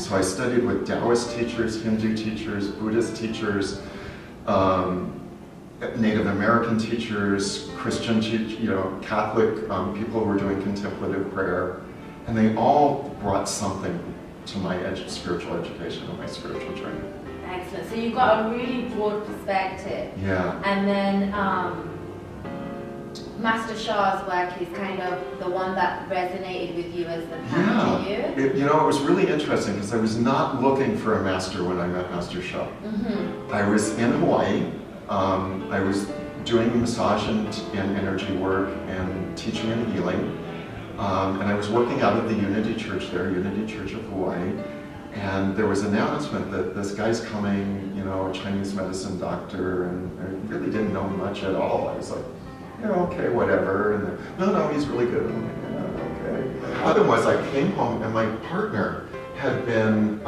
So I studied with Taoist teachers, Hindu teachers, Buddhist teachers, Native American teachers, Christian Catholic people who were doing contemplative prayer, and they all brought something to my spiritual education and my spiritual journey. Excellent. So you got a really broad perspective. Yeah. And then Master Sha's work is kind of the one that resonated with you as the path to you. It was really interesting because I was not looking for a master when I met Master Sha. Mm-hmm. I was in Hawaii. I was doing massage and energy work and teaching and healing. And I was working out of the Unity Church there, Unity Church of Hawaii. And there was an announcement that this guy's coming, a Chinese medicine doctor, and I really didn't know much at all. I was like, okay, whatever. And no, he's really good. I'm like, yeah, okay. Otherwise, I came home and my partner had been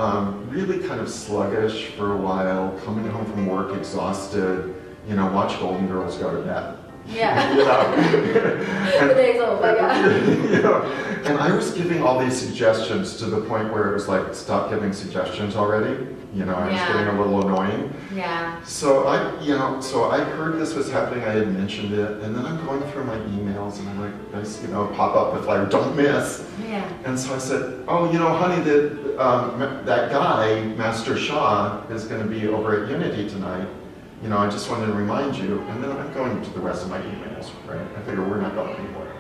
really kind of sluggish for a while, coming home from work exhausted, watch Golden Girls go to bed. Yeah. The day's over, yeah. And I was giving all these suggestions to the point where it was like, stop giving suggestions already. I was getting a little annoying. Yeah. So I heard this was happening. I had mentioned it, and then I'm going through my emails, and I'm like, pop up the flyer, don't miss. Yeah. And so I said, honey, that guy, Master Sha, is going to be over at Unity tonight. I just wanted to remind you, and then I'm going to the rest of my emails, right? I figure we're not going anywhere.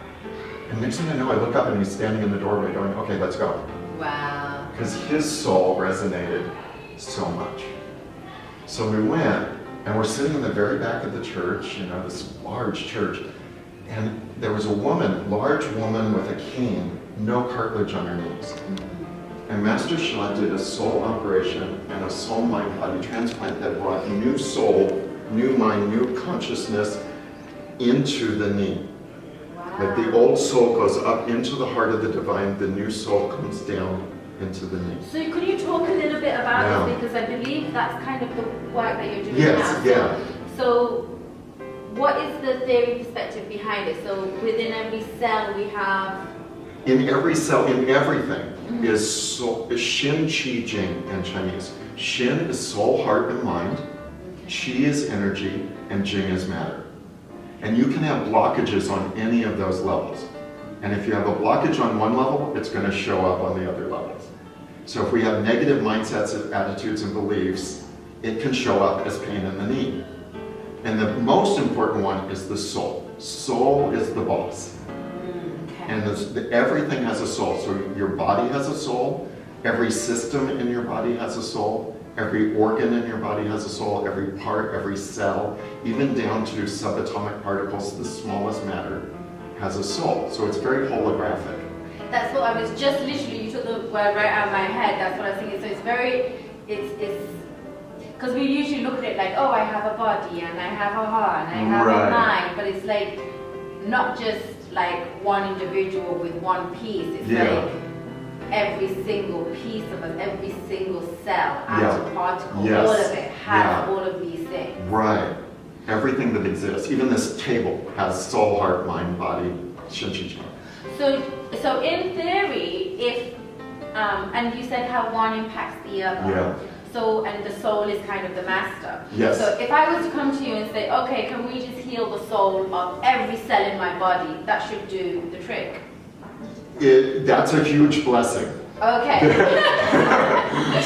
And next thing I know, I look up and he's standing in the doorway going, okay, let's go. Wow. Because his soul resonated so much. So we went, and we're sitting in the very back of the church, this large church, and there was a large woman with a cane, no cartilage on her knees. And Master Sha did a soul operation and a soul mind body transplant that brought new soul, new mind, new consciousness into the knee. Wow. Like the old soul goes up into the heart of the divine, the new soul comes down into the knee. So could you talk a little bit about this, because I believe that's kind of the work that you're doing now. Yes, yeah. So what is the theory perspective behind it? So within every cell we have... In every cell, in everything, is Shen Qi Jing in Chinese. Shen is soul, heart, and mind. Qi is energy, and Jing is matter. And you can have blockages on any of those levels. And if you have a blockage on one level, it's going to show up on the other levels. So if we have negative mindsets, attitudes, and beliefs, it can show up as pain in the knee. And the most important one is the soul. Soul is the boss. And everything has a soul. So your body has a soul. Every system in your body has a soul. Every organ in your body has a soul. Every part, every cell, even down to subatomic particles, the smallest matter, has a soul. So it's very holographic. That's what I was just literally, you took the word right out of my head. That's what I was thinking. So it's because we usually look at it like, I have a body and I have a heart and I have a mind. But it's like not just like one individual with one piece. It's like every single piece of us, every single cell, atom, particle, all of it has all of these things. Right. Everything that exists, even this table, has soul, heart, mind, body, Shen Qi Jing. So in theory, if and you said how one impacts the other. Yeah. So, and the soul is kind of the master. Yes. So if I was to come to you and say, okay, can we just heal the soul of every cell in my body, that should do the trick. That's a huge blessing. Okay.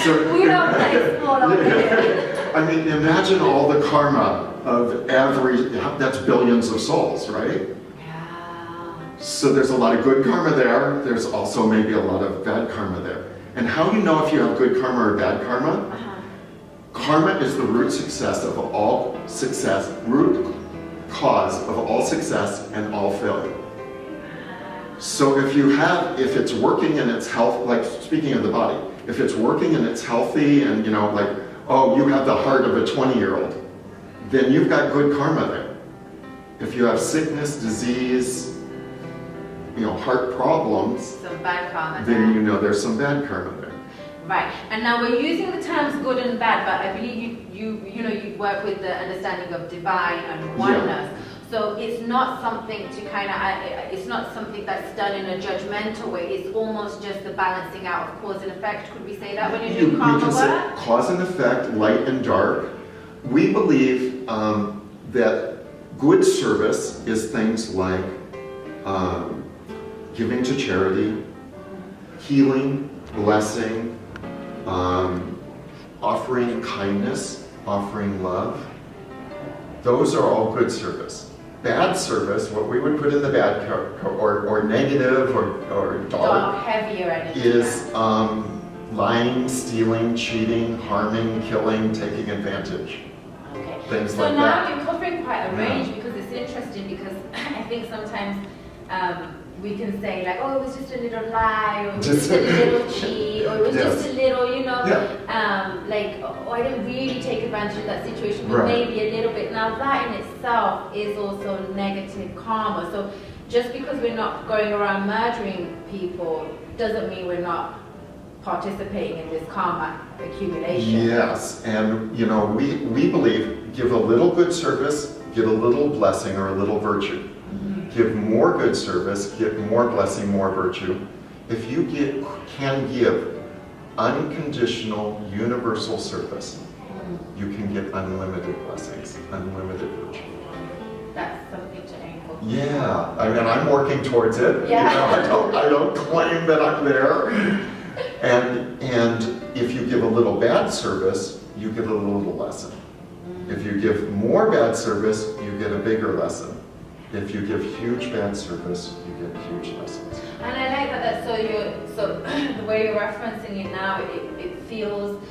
So, we don't play small over here. I mean, imagine all the karma of that's billions of souls, right? Yeah. So there's a lot of good karma there. There's also maybe a lot of bad karma there. And how do you know if you have good karma or bad karma? Karma is the root cause of all success and all failure. So if it's working and it's health, like speaking of the body, if it's working and it's healthy and you have the heart of a 20-year-old, then you've got good karma there. If you have sickness, disease, heart problems, some bad karma then there's some bad karma there. Right. And now we're using the terms good and bad, but I believe you work with the understanding of divine and oneness. So it's not something to kind of, it's not something that's done in a judgmental way. It's almost just the balancing out of cause and effect. Could we say that when you're doing karma can say work? cause and effect, light and dark. We believe that good service is things like giving to charity, healing, blessing, offering kindness, offering love. Those are all good service. Bad service, what we would put in the bad or negative or dark, Heavier energy. is lying, stealing, cheating, harming, killing, taking advantage. Okay. Things So like now that. you're covering quite a range because it's interesting because I think sometimes we can say like, oh, it was just a little lie, or it was just a little cheat, or it was just a little, you know, like, oh, I didn't really take advantage of that situation, but maybe a little bit. Now that in itself is also negative karma. So just because we're not going around murdering people doesn't mean we're not participating in this karma accumulation. Yes, and you know, we believe give a little good service, get a little blessing or a little virtue. Give more good service, get more blessing, more virtue. If you can give unconditional, universal service, you can get unlimited blessings, unlimited virtue. That's something to aim for. Yeah, I mean, I'm working towards it. Yeah. You know, I don't claim that I'm there. And if you give a little bad service, you get a little lesson. If you give more bad service, you get a bigger lesson. If you give huge bad service, you get huge lessons. And I like that. So the way you're referencing it now, it feels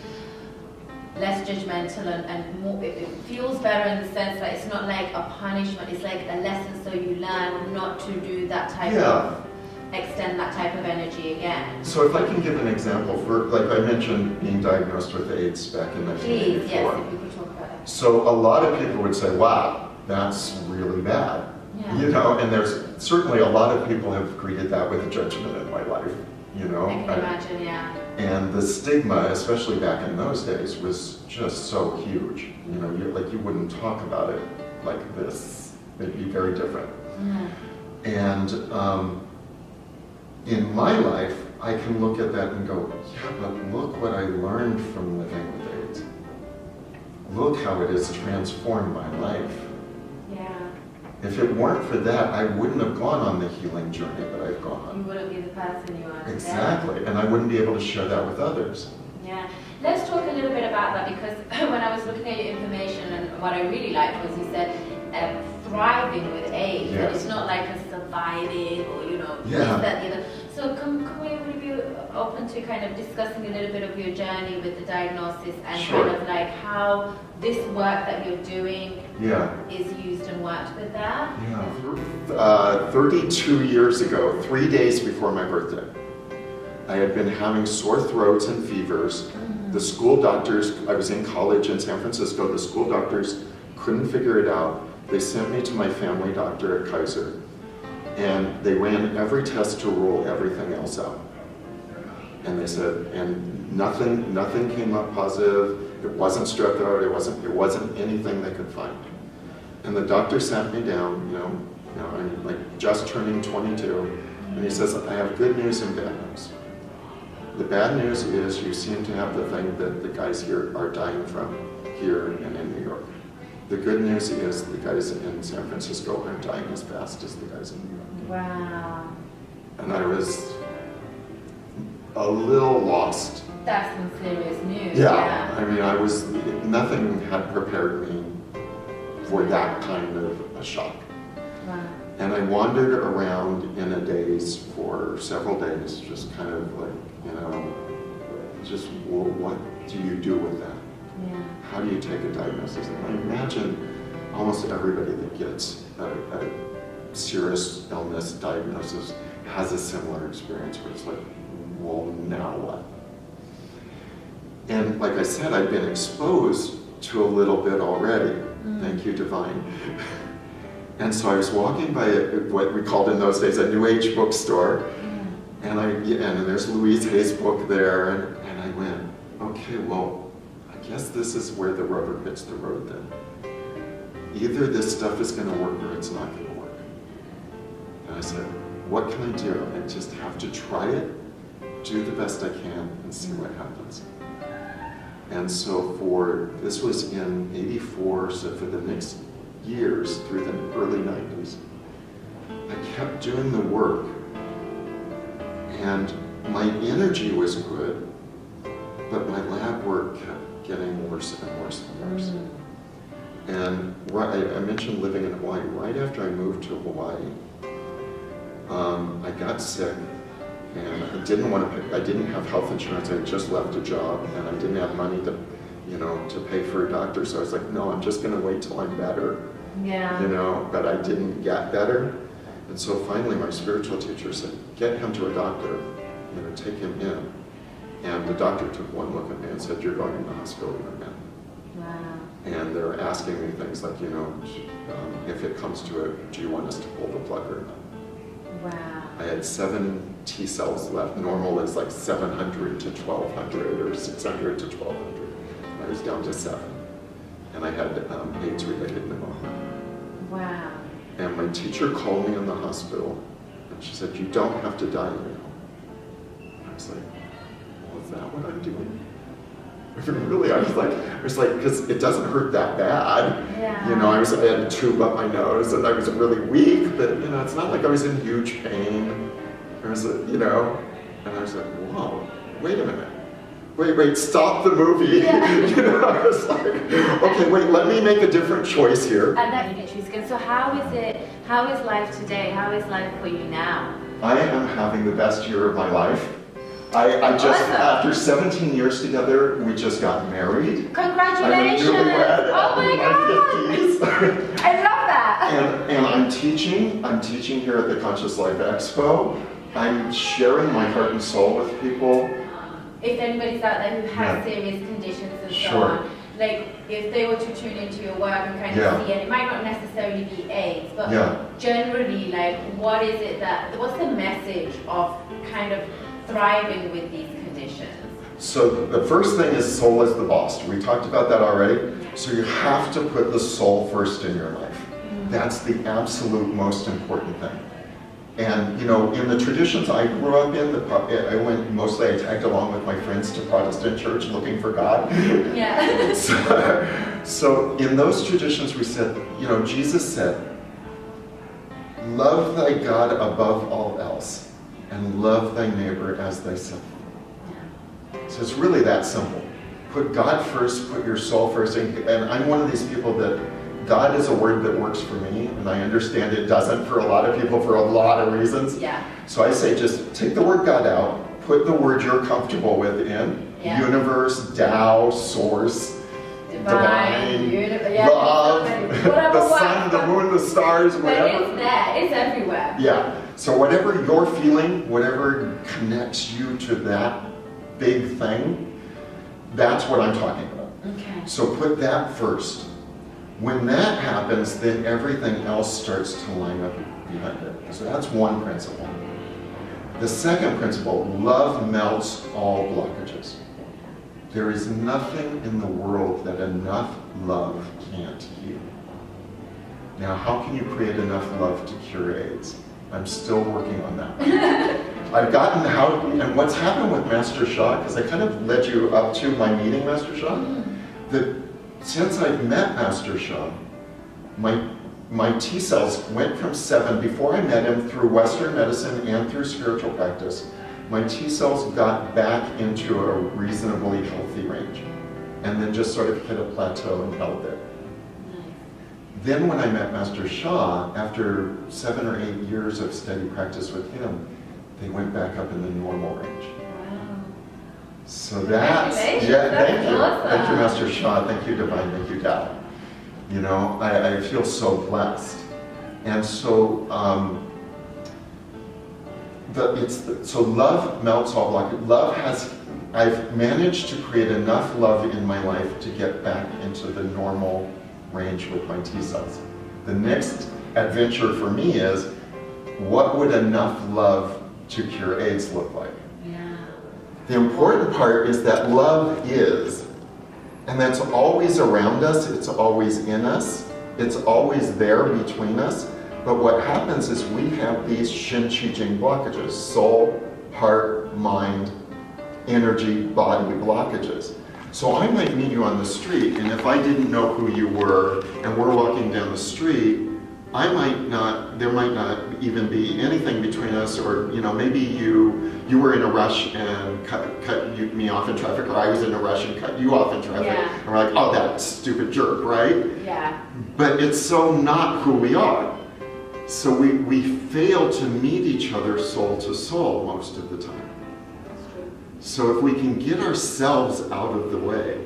less judgmental and more. It feels better in the sense that it's not like a punishment. It's like a lesson, so you learn not to do that type of extend that type of energy again. So if I can give an example, for like I mentioned, being diagnosed with AIDS back in 1984. Please, yes, if we could talk about that. So a lot of people would say, "Wow, that's really bad." Yeah. You know, and there's certainly a lot of people have greeted that with judgment in my life, you know. I can imagine, yeah. And the stigma, especially back in those days, was just so huge. You know, you wouldn't talk about it like this. It'd be very different. And in my life, I can look at that and go, yeah, but look what I learned from living with AIDS. Look how it has transformed my life. Yeah. If it weren't for that, I wouldn't have gone on the healing journey that I've gone on. You wouldn't be the person you are today. Exactly, and I wouldn't be able to share that with others. Yeah. Let's talk a little bit about that because when I was looking at your information and what I really liked was you said thriving with AIDS. Yes. It's not like a surviving or, you know, Yeah. this, that, the other. So would you be open to kind of discussing a little bit of your journey with the diagnosis and Sure. kind of like how this work that you're doing Yeah. is used and worked with that? Yeah. 32 years ago, 3 days before my birthday, I had been having sore throats and fevers. The school doctors, I was in college in San Francisco, the school doctors couldn't figure it out. They sent me to my family doctor at Kaiser, and they ran every test to rule everything else out. And they said, and nothing came up positive. It wasn't strep throat. It wasn't anything they could find. And the doctor sat me down. You know, I'm like just turning 22, and he says, I have good news and bad news. The bad news is you seem to have the thing that the guys here are dying from here and in New York. The good news is the guys in San Francisco aren't dying as fast as the guys in New York. Wow. And I was a little lost. That's some serious news. Yeah. I mean, nothing had prepared me for that kind of a shock. Wow. And I wandered around in a daze for several days, just kind of like, you know, just, well, what do you do with that? Yeah. How do you take a diagnosis? And I imagine almost everybody that gets a serious illness diagnosis has a similar experience where it's like, well, now what? And like I said, I've been exposed to a little bit already. Thank you, Divine. And so I was walking by what we called in those days a New Age bookstore, and there's Louise Hay's book there, and I went, okay, well, I guess this is where the rubber hits the road then. either this stuff is going to work or it's not going to work. And I said, what can I do? I just have to try it, do the best I can, and see what happens. And so this was in '84, so for the next years, through the early '90s, I kept doing the work, and my energy was good, but my lab work kept getting worse and worse and worse. And I mentioned living in Hawaii. Right after I moved to Hawaii, I got sick, and I didn't have health insurance. I had just left a job, and I didn't have money to pay for a doctor. So I was like, no, I'm just going to wait till I'm better. Yeah. But I didn't get better. And so finally my spiritual teacher said, get him to a doctor, take him in. And the doctor took one look at me and said, you're going in the hospital again. Wow. And they're asking me things like, if it comes to it, do you want us to pull the plug or not? Wow. I had 7 T cells left. Normal is like 700 to 1200 or 600 to 1200. I was down to 7. And I had AIDS-related pneumonia. Wow. And my teacher called me in the hospital, and she said, you don't have to die now. I was like, well, is that what I'm doing? Really, I was like, because it doesn't hurt that bad. Yeah. I had a tube up my nose, and I was really weak, but it's not like I was in huge pain. I was, and I was like, whoa, wait a minute. Wait, stop the movie. Yeah. I was like, okay, wait, let me make a different choice here. And that's interesting. So how is life today? How is life for you now? I am having the best year of my life. I just, Awesome. after 17 years together, we just got married. Congratulations! I'm a newlywed. Oh my God! In my 50s. I love that. And I'm teaching here at the Conscious Life Expo. I'm sharing my heart and soul with people. If anybody's out there who has serious conditions and so on, like if they were to tune into your work and kind of see, and it might not necessarily be AIDS, but generally, like what's the message of kind of thriving with these conditions? So the first thing is soul is the boss. We talked about that already. So you have to put the soul first in your life. That's the absolute most important thing. And in the traditions I grew up in, I tagged along with my friends to Protestant church looking for God. Yeah. So in those traditions we said, Jesus said, love thy God above all else, and love thy neighbor as thyself. So it's really that simple. Put God first, put your soul first, and I'm one of these people that God is a word that works for me, and I understand it doesn't for a lot of people for a lot of reasons. Yeah. So I say just take the word God out, put the word you're comfortable with in, universe, Tao, source, divine, love, the sun, the moon, the stars, whatever. But it's there, it's everywhere. Yeah. So whatever you're feeling, whatever connects you to that big thing, that's what I'm talking about. Okay. So put that first. When that happens, then everything else starts to line up behind it. So that's one principle. The second principle, love melts all blockages. There is nothing in the world that enough love can't heal. Now, how can you create enough love to cure AIDS? I'm still working on that. I've gotten and what's happened with Master Sha, because I kind of led you up to my meeting Master Sha, that since I've met Master Sha, my T cells went from 7, before I met him, through Western medicine and through spiritual practice, my T cells got back into a reasonably healthy range, and then just sort of hit a plateau and held it. Then when I met Master Sha, after 7 or 8 years of steady practice with him, they went back up in the normal range. So that's, thank you. Awesome. Thank you, Master Sha. Thank you, Divine. Thank you, Tao. I feel so blessed. And so, so love melts all blockages. I've managed to create enough love in my life to get back into the normal range with my T cells. The next adventure for me is, what would enough love to cure AIDS look like? The important part is that love is, and that's always around us, it's always in us, It's always there between us. But what happens is we have these Shen Qi Jing blockages, soul, heart, mind, energy, body blockages. So I might meet you on the street, and if I didn't know who you were, and we're walking down the street, there might not even be anything between us, or maybe you were in a rush and cut me off in traffic, or I was in a rush and cut you off in traffic. Yeah. And we're like, oh, that stupid jerk, right? Yeah. But it's so not who we are. So we fail to meet each other soul to soul most of the time. That's true. So if we can get ourselves out of the way.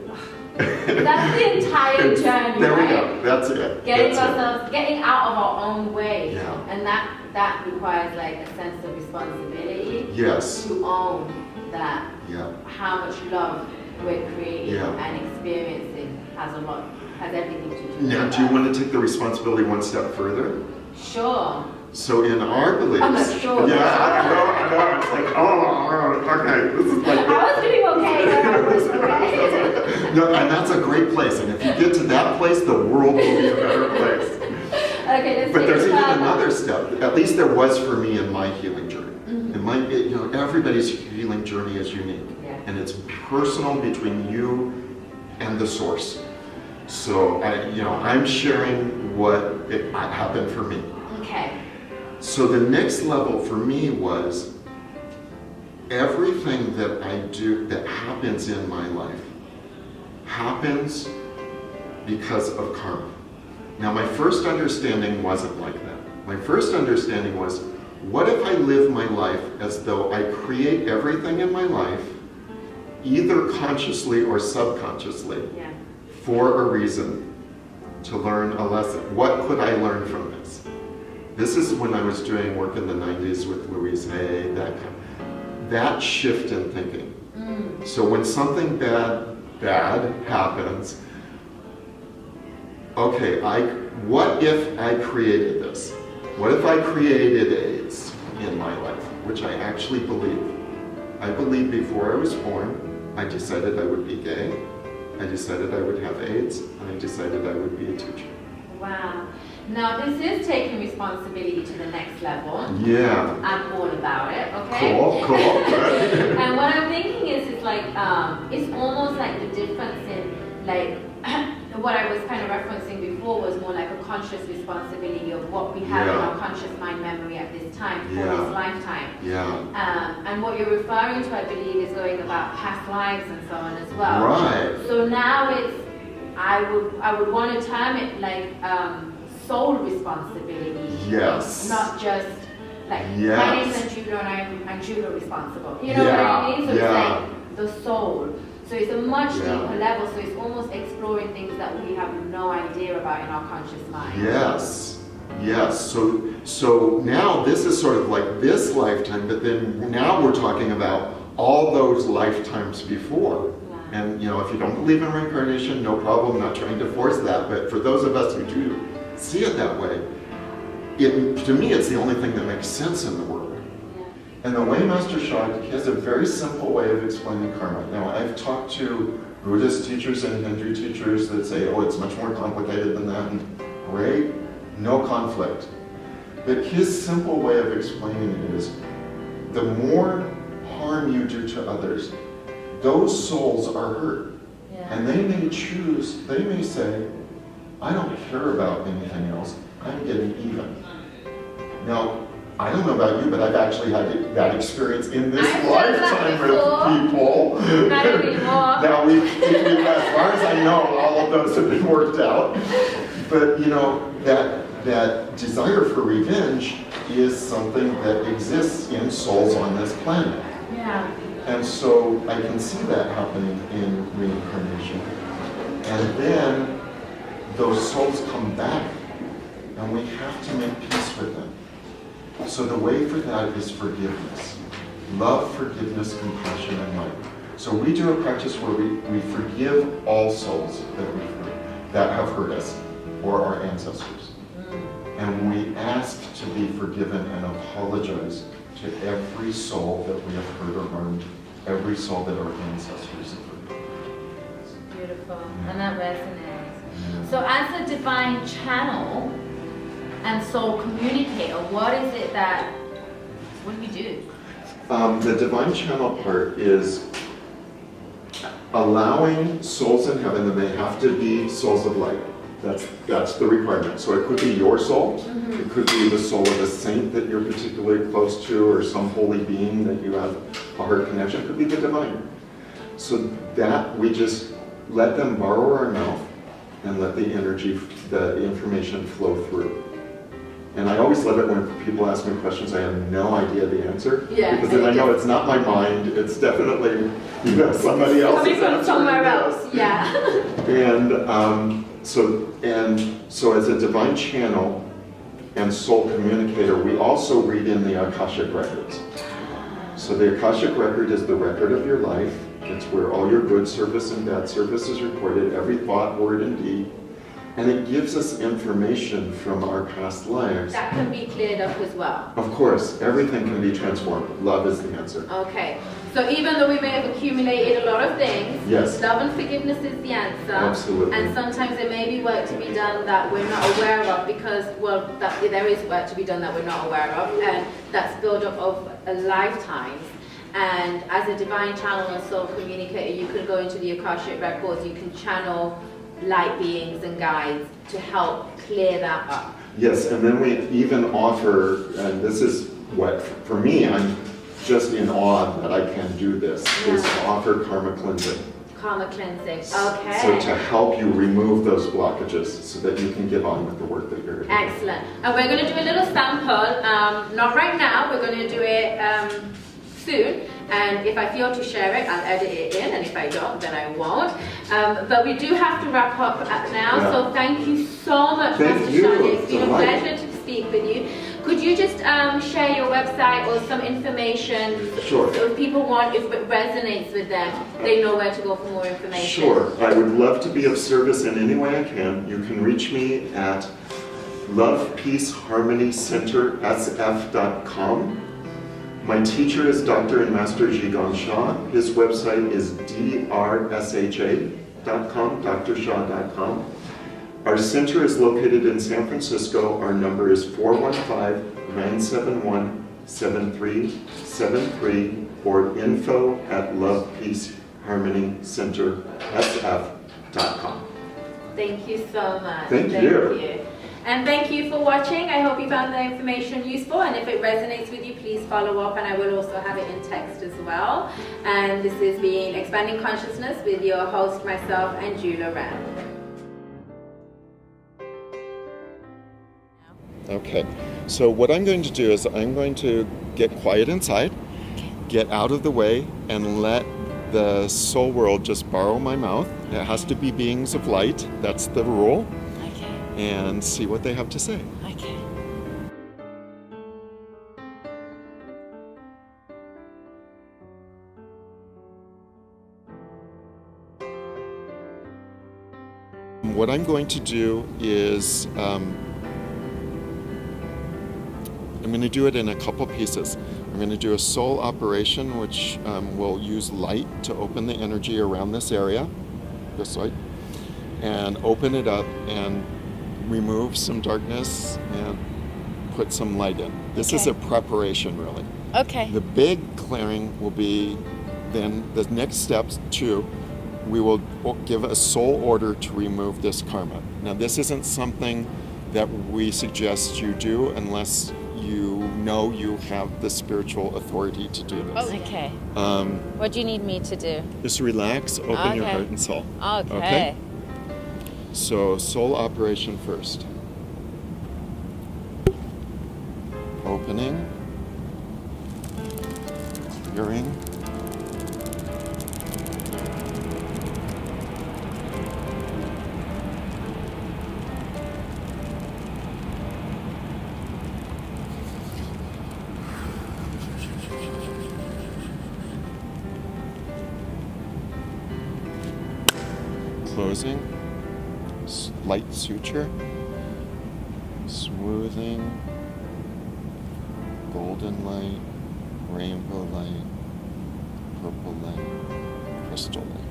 That's the entire journey, There we right? go. That's it. Getting That's ourselves, getting out of our own way. Yeah. And that requires like a sense of responsibility. Yes. To own that. Yeah. How much love we're creating Yeah. and experiencing has everything to do with Now, that. do you want to take the responsibility one step further? Sure. So in our beliefs, I'm not sure. yeah, I know. It's like, oh, okay, this is like. I was doing okay. I was okay. No, and that's a great place. And if you get to that place, the world will be a better place. Okay, let's But take there's it even further. another step. At least there was for me in my healing journey. Mm-hmm. Everybody's healing journey is unique, Yeah. and it's personal between you and the source. So I'm sharing what happened for me. Okay. So the next level for me was everything that I do that happens in my life happens because of karma. Now my first understanding wasn't like that. My first understanding was, what if I live my life as though I create everything in my life, either consciously or subconsciously, Yeah. for a reason, to learn a lesson? What could I learn from this? This is when I was doing work in the 90s with Louise Hay, that shift in thinking. So when something bad happens, okay, what if I created this? What if I created AIDS in my life, which I actually believe? I believe before I was born, I decided I would be gay, I decided I would have AIDS, and I decided I would be a teacher. Wow. Now this is taking responsibility to the next level. Yeah. I'm all about it, okay? Cool. And what I'm thinking is, it's like, it's almost like the difference in, like, what I was kind of referencing before was more like a conscious responsibility of what we have in Yeah. our conscious mind memory at this time, for Yeah. this lifetime. Yeah. And what you're referring to, I believe, is going about past lives and so on as well. Right. So now I would want to term it like soul responsibility. Yes. Not just like, Yes. my name's Anjula and I'm Anjula responsible. You know what I mean? So Yeah. it's like the soul. So it's a much Yeah. deeper level. So it's almost exploring things that we have no idea about in our conscious mind. Yes. So now this is sort of like this lifetime, but then now we're talking about all those lifetimes before. Yeah. And if you don't believe in reincarnation, no problem, I'm not trying to force that, but for those of us who do see it that way, to me it's the only thing that makes sense in the world. And the way Master Sha, he has a very simple way of explaining karma. Now, I've talked to Buddhist teachers and Hindu teachers that say, oh, it's much more complicated than that. And great, no conflict. But his simple way of explaining it is, the more harm you do to others, those souls are hurt. Yeah. And they may say, I don't care about anything else, I'm getting even. Now, I don't know about you, but I've actually had that experience in this I've done that lifetime with people. Not anymore. Now, as far as I know, all of those have been worked out. But that desire for revenge is something that exists in souls on this planet. Yeah. And so I can see that happening in reincarnation. And then those souls come back, and we have to make peace with them. So the way for that is forgiveness. Love, forgiveness, compassion, and light. So we do a practice where we forgive all souls that have hurt us, or our ancestors. And we ask to be forgiven and apologize to every soul that we have hurt or harmed, every soul that our ancestors have hurt. beautiful. And that resonates. So as a divine channel and soul communicator, what do you do? The divine channel part is allowing souls in heaven, and they have to be souls of light. That's the requirement. So it could be your soul, it could be the soul of a saint that you're particularly close to, or some holy being that you have a heart connection. It could be the divine. So that we just let them borrow our mouth and let the energy, the information flow through. And I always love it when people ask me questions I have no idea the answer. Yeah, because then I know it's not my mind, it's definitely somebody else's coming from answer. somewhere Yes. else, yeah. And so as a divine channel and soul communicator, we also read in the Akashic records. So the Akashic record is the record of your life. It's where all your good service and bad service is recorded, every thought, word, and deed. And it gives us information from our past lives. That can be cleared up as well. Of course, everything can be transformed. Love is the answer. Okay. So even though we may have accumulated a lot of things, Yes. love and forgiveness is the answer. Absolutely. And sometimes there may be work to be done that we're not aware of because, there is work to be done that we're not aware of, and that's built up of lifetimes. And as a divine channel and soul communicator, you can go into the Akashic records, you can channel light beings and guides to help clear that up. Yes, and then we even offer, and this is what, for me, I'm just in awe that I can do this, is to offer karma cleansing. Karma cleansing, okay. So to help you remove those blockages so that you can get on with the work that you're doing. Excellent. And we're going to do a little sample, not right now, we're going to do it soon. And if I feel to share it, I'll edit it in, and if I don't, then I won't. But we do have to wrap up now, Yeah. so thank you so much, Thank Master you. Sha. It's been a Delight. pleasure to speak with you. Could you just share your website or some information? Sure. So if people want, if it resonates with them, they know where to go for more information. Sure, I would love to be of service in any way I can. You can reach me at lovepeaceharmonycentersf.com. My teacher is Dr. and Master Sha. His website is drsha.com, drsha.com. Our center is located in San Francisco. Our number is 415-971-7373 or info@lovepeaceharmonycentersf.com. Thank you so much. Thank you. And thank you for watching. I hope you found the information useful, and if it resonates with you, please follow up, and I will also have it in text as well. And this has been Expanding Consciousness with your host, myself, Anjula Ram. Okay, so what I'm going to do is I'm going to get quiet inside, get out of the way, and let the soul world just borrow my mouth. It has to be beings of light, that's the rule, and see what they have to say. Okay. What I'm going to do is I'm going to do it in a couple pieces. I'm going to do a soul operation, which will use light to open the energy around this area, this way, and open it up and remove some darkness and put some light in. This is a preparation, really. Okay. The big clearing will be then the next steps too. We will give a soul order to remove this karma. Now, this isn't something that we suggest you do unless you know you have the spiritual authority to do this. Okay. What do you need me to do? Just relax, open your heart and soul. Okay. So, soul operation first. Opening, clearing, closing, light suture, smoothing, golden light, rainbow light, purple light, crystal light.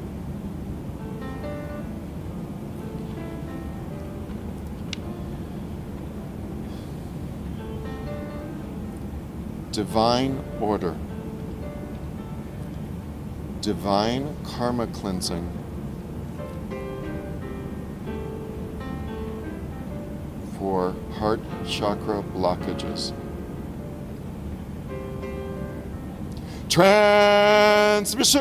divine order, divine karma cleansing, for heart chakra blockages. Transmission.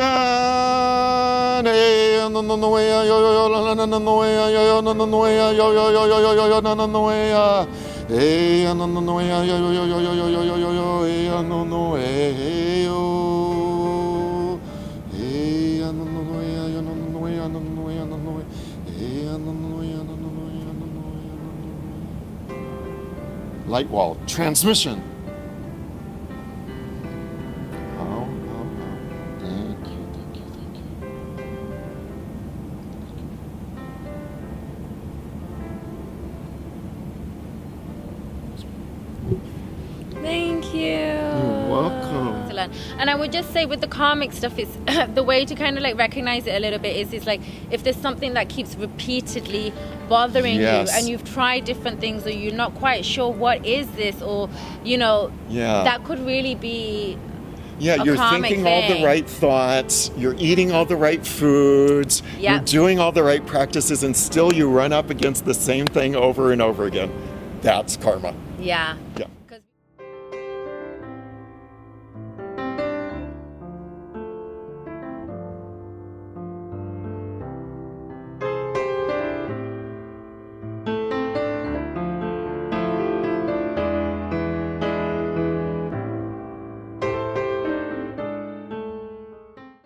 Light wall transmission. Thank you. You're welcome. Excellent. And I would just say with the karmic stuff, it's the way to kind of like recognize it a little bit is it's like if there's something that keeps repeatedly bothering Yes. you and you've tried different things or you're not quite sure what is this or, you know, that could really be Yeah, a you're karmic thinking all the thing. right thoughts, you're eating all the right foods, you're Yep. doing all the right practices, and still you run up against the same thing over and over again. That's karma. Yeah. Yeah.